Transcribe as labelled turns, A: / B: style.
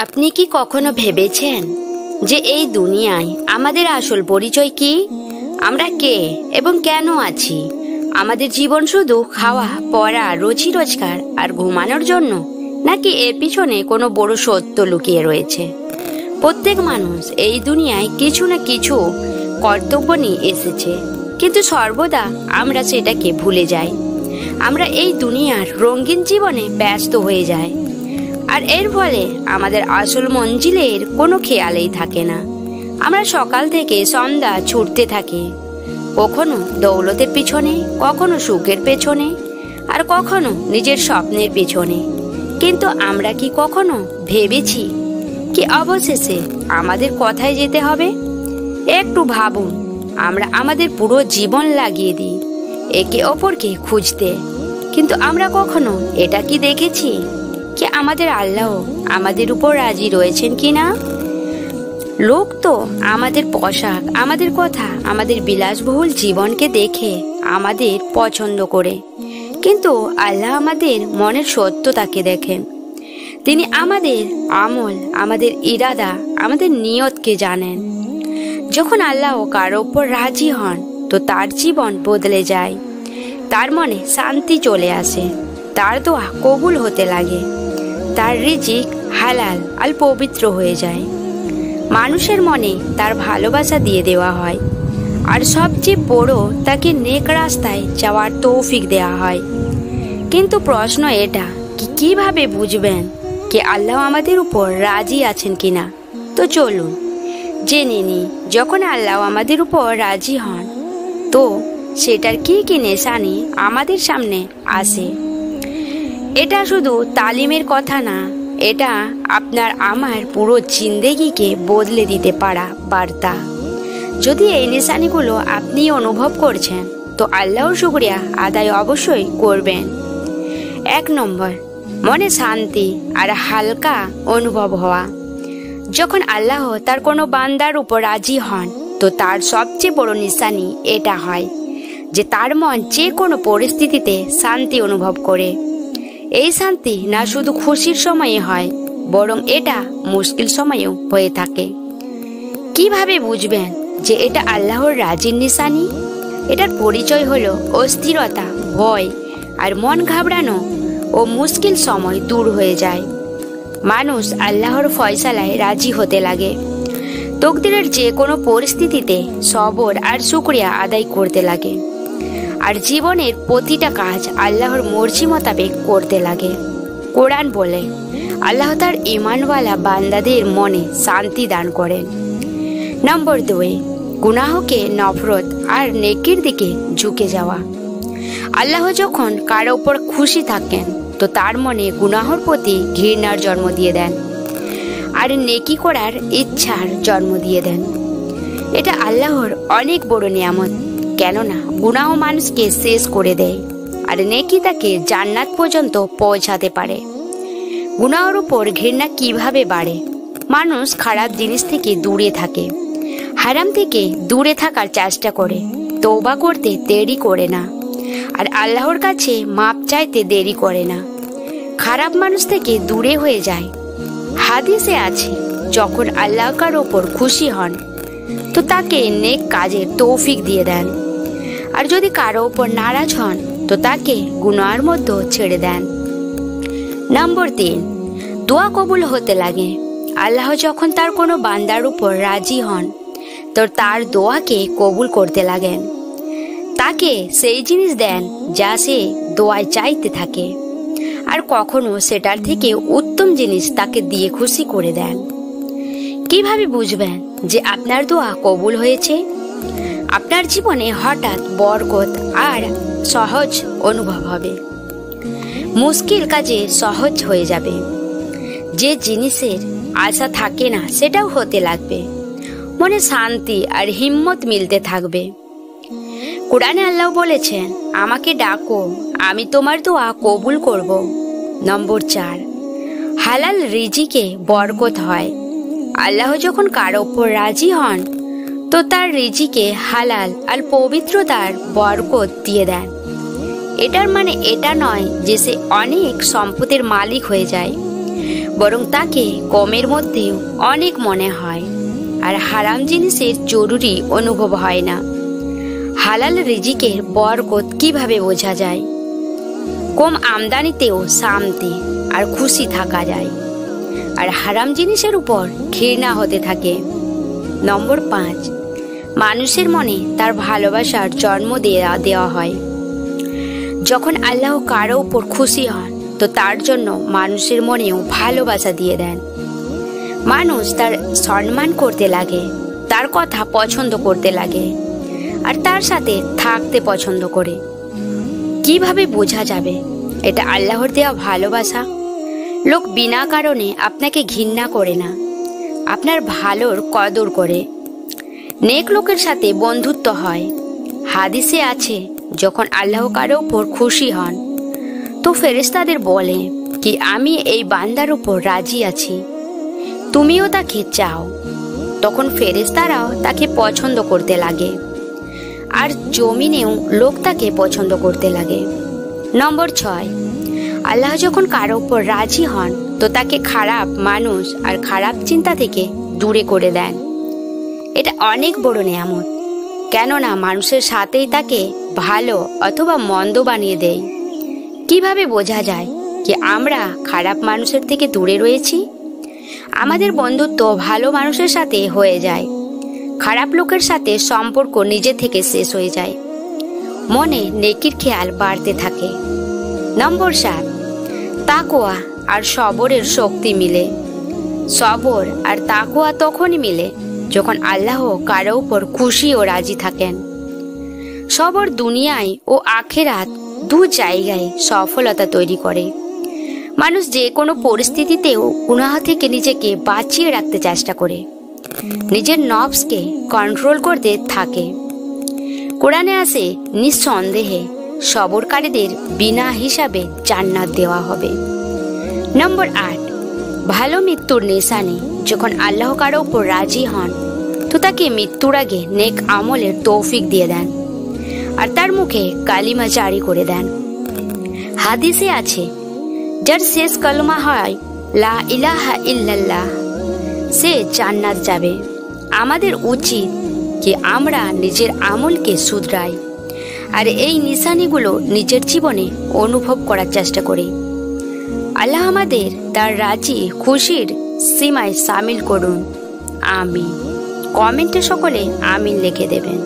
A: আপনি কি কখনো ভেবেছেন যে এই দুনিয়ায় আমাদের আসল পরিচয় কি? আমরা কে এবং কেন আছি? আমাদের জীবন শুধু খাওয়া, পড়া, রুজি রোজগার আর ঘুমানোর জন্য, নাকি এর পিছনে কোনো বড় সত্য লুকিয়ে রয়েছে? প্রত্যেক মানুষ এই দুনিয়ায় কিছু না কিছু কর্তব্য নিয়ে এসেছে, কিন্তু সর্বদা আমরা সেটাকে ভুলে যাই। আমরা এই দুনিয়ার রঙিন জীবনে ব্যস্ত হয়ে যাই, আর এর ফলে আমাদের আসল মঞ্জিলের কোনো খেয়ালই থাকে না। আমরা সকাল থেকে সন্ধ্যা ছুটতে থাকি, কখনো দৌলতের পিছনে, কখনো সুখের পেছনে, আর কখনো নিজের স্বপ্নের পিছনে। কিন্তু আমরা কি কখনো ভেবেছি কি অবশেষে আমাদের কোথায় যেতে হবে? একটু ভাবুন, আমরা আমাদের পুরো জীবন লাগিয়ে দিই একে অপরকে খুঁজতে, কিন্তু আমরা কখনো এটা কি দেখেছি কি আমাদের আল্লাহ আমাদের উপর রাজি রয়েছেন কিনা? লোক তো আমাদের পোশাক, আমাদের কথা, আমাদের বিলাসবহুল জীবনকে দেখে আমাদের পছন্দ করে, কিন্তু আল্লাহ আমাদের মনের সত্যতাকে দেখেন। তিনি আমাদের আমল, আমাদের ইরাদা, আমাদের নিয়তকে জানেন। যখন আল্লাহ কারো উপর রাজি হন, তো তার জীবন বদলে যায়, তার মনে শান্তি চলে আসে, তার দোয়া কবুল হতে লাগে, তার রিজিক হালাল আর পবিত্র হয়ে যায়। মানুষের মনে তার ভালোবাসা দিয়ে দেওয়া হয়, আর সবচেয়ে বড়, তাকে নেক রাস্তায় যাওয়ার তৌফিক দেওয়া হয়। কিন্তু প্রশ্ন এটা, কিভাবে বুঝবেন কি আল্লাহ আমাদের উপর রাজি আছেন কিনা? তো চলুন জেনে নিই, যখন আল্লাহ আমাদের উপর রাজি হন, তো সেটার কি কি নিশানি আমাদের সামনে আসে। এটা শুধু তালিমের কথা না, এটা আপনার আমার পুরো জিন্দেগিকে বদলে দিতে পারা বার্তা। যদি এই নিশানিগুলো আপনি অনুভব করছেন, তো আল্লাহর শুকরিয়া আদায় অবশ্যই করবেন। 1 নম্বর, মনে শান্তি আর হালকা অনুভব হওয়া। যখন আল্লাহ তার কোনো বান্দার উপর রাজি হন, তো তার সবচেয়ে বড় নিশানি এটা হয় যে তার মন যে কোনো পরিস্থিতিতে শান্তি অনুভব করে। এই শান্তি না শুধু খুশির সময়ে হয়, বরং এটা মুশকিল সময়েও হয়ে থাকে। কিভাবে বুঝবেন যে এটা আল্লাহর রাজির নিশানি? এটার পরিচয় হলো অস্থিরতা, ভয় আর মন ঘাবড়ানো ও মুশকিল সময় দূর হয়ে যায়। মানুষ আল্লাহর ফয়সালায় রাজি হতে লাগে, তকদিরের যে কোনো পরিস্থিতিতে সবর আর শুকরিয়া আদায় করতে লাগে, আর জীবনের প্রতিটা কাজ আল্লাহর মর্জি মোতাবেক করতে লাগে। কোরআন বলে, আল্লাহ তার ঈমানওয়ালা বান্দাদের মনে শান্তি দান করেন। নম্বর 2, গুনাহকে নফরত আর নেকির দিকে ঝুঁকে যাওয়া। আল্লাহ যখন কারো উপর খুশি থাকেন, তো তার মনে গুনাহর প্রতি ঘৃণার জন্ম দিয়ে দেন, আর নেকি করার ইচ্ছার জন্ম দিয়ে দেন। এটা আল্লাহর অনেক বড় নিয়ামত, কেননা গুনাহ মানুষকে শেষ করে দেয়, আর নেকি তাকে জান্নাত পর্যন্ত পৌঁছাতে পারে। গুনাহর উপর ঘৃণা কিভাবে বাড়ে? মানুষ খারাপ জিনিস থেকে দূরে থাকে, হারাম থেকে দূরে থাকার চেষ্টা করে, তওবা করতে দেরি করে না, আর আল্লাহর কাছে মাপ চাইতে দেরি করে না। খারাপ মানুষ থেকে দূরে হয়ে যায়। হাদিসে আছে, যখন আল্লাহ কার ওপর খুশি হন, তো তাকে নেক কাজের তৌফিক দিয়ে দেন, আর যদি কারো ওপর নারাজ হন, তো তাকে গুনাহের মধ্যে ছেড়ে দেন। নম্বর 3, দোয়া কবুল হতে লাগে। আল্লাহ যখন তার কোনো বান্দার উপর রাজি হন, তো তার দোয়াকে কবুল করতে লাগেন, তাকে সেই জিনিস দেন যা সে দোয়ায় চাইতে থাকে, আর কখনো সেটার থেকে উত্তম জিনিস তাকে দিয়ে খুশি করে দেন। কিভাবে বুঝবেন যে আপনার দোয়া কবুল হয়েছে? আপনার জীবনে হঠাৎ বরকত আর সহজ অনুভব হবে, মুশকিল কাজে সহজ হয়ে যাবে, যে জিনিসের আশা থাকে না সেটাও হতে লাগবে, মনে শান্তি আর হিম্মত মিলতে থাকবে। কোরআনে আল্লাহ বলেছেন, আমাকে ডাকো, আমি তোমার দোয়া কবুল করব। নম্বর 4, হালাল রিজিকে বরকত হয়। আল্লাহ যখন কারো উপর রাজি হন, তো তার রিজিকে হালাল আর পবিত্রতার বরকত দিয়ে দেন। এটার মানে এটা নয় যে সে অনেক সম্পদের মালিক হয়ে যায়, বরং তাকে কমের মধ্যেও অনেক মনে হয়। আর হারাম জিনিসের জরুরি অনুভব হয় না। হালাল রিজিকের বরকত কিভাবে বোঝা যায়? কম আমদানিতেও শান্তি আর খুশি থাকা যায়, আর হারাম জিনিসের উপর ঘৃণা হতে থাকে। নম্বর 5, মানুষের মনে তার ভালোবাসার জন্ম দেওয়া হয়। যখন আল্লাহ কারো উপর খুশি হন তো তার জন্য মানুষের মনেও ভালোবাসা দিয়ে দেন। মানুষ তার সম্মান করতে লাগে, তার কথা পছন্দ করতে লাগে, আর তার সাথে থাকতে পছন্দ করে। কিভাবে বোঝা যাবে এটা আল্লাহর দেওয়া ভালোবাসা? লোক বিনা কারণে আপনাকে ঘৃণা করে না, আপনার ভালোর কদর করে। নেক লোকের সাথে বন্ধুত্ব হয়। হাদিসে আছে, যখন আল্লাহ কারো উপর খুশি হন তো ফেরেশতাদের বলে কি আমি এই বান্দার উপর রাজি আছি, তুমিও তাকে চাও। তখন ফেরেশতারাও তাকে পছন্দ করতে লাগে, আর জমিনেও লোক তাকে পছন্দ করতে লাগে। নম্বর 6, আল্লাহ যখন কারো উপর রাজি হন তো তাকে খারাপ মানুষ আর খারাপ চিন্তা থেকে দূরে করে দেন। এটা অনেক বড় নেয়ামত, কেননা মানুষের সাথেই তাকে ভালো অথবা মন্দ বানিয়ে দেয়। কিভাবে বোঝা যায় যে আমরা খারাপ মানুষের থেকে দূরে রয়েছি? আমাদের বন্ধুত্ব ভালো মানুষের সাথে হয়ে যায়, খারাপ লোকের সাথে সম্পর্ক নিজে থেকে শেষ হয়ে যায়, মনে নেকির খেয়াল বাড়তে থাকে। নম্বর 7, তাকওয়া আর সবরের শক্তি মিলে। সবর আর তাকওয়া তখনই মিলে যখন আল্লাহ কারো উপর খুশি ও রাজি থাকেন। সবর দুনিয়ায় ও আখিরাত দু জায়গায় সফলতা তৈরি করে। মানুষ যে কোনো পরিস্থিতিতেও গুনাহ থেকে নিজেকে বাঁচিয়ে রাখতে চেষ্টা করে, নিজের নফসকে কন্ট্রোল করতে থাকে। কোরআনে আছে, নিঃসন্দেহে সবরকারীদের বিনা হিসাবে জান্নাত দেওয়া হবে। নম্বর 8, ভালো মৃত্যুর নিশানি। যখন আল্লাহ কারো উপর রাজি হন তো তাকে মৃত্যুর আগে নেক আমলের তৌফিক দিয়ে দেন, আর তার মুখে কালিমা জারি করে দেন। হাদিসে আছে, যার শেষ কালমা হয় লা ইলাহা ইল্লাল্লাহ, সে জান্নাত যাবে। আমাদের উচিত যে আমরা নিজের আমলকে শুধরাই আর এই নিশানিগুলো নিজের জীবনে অনুভব করার চেষ্টা করি। আল্লাহ আমাদের তার রাজি খুশির সীমায় সামিল করুন। আমিন। কমেন্টে সকলে আমিন লিখে দেবেন।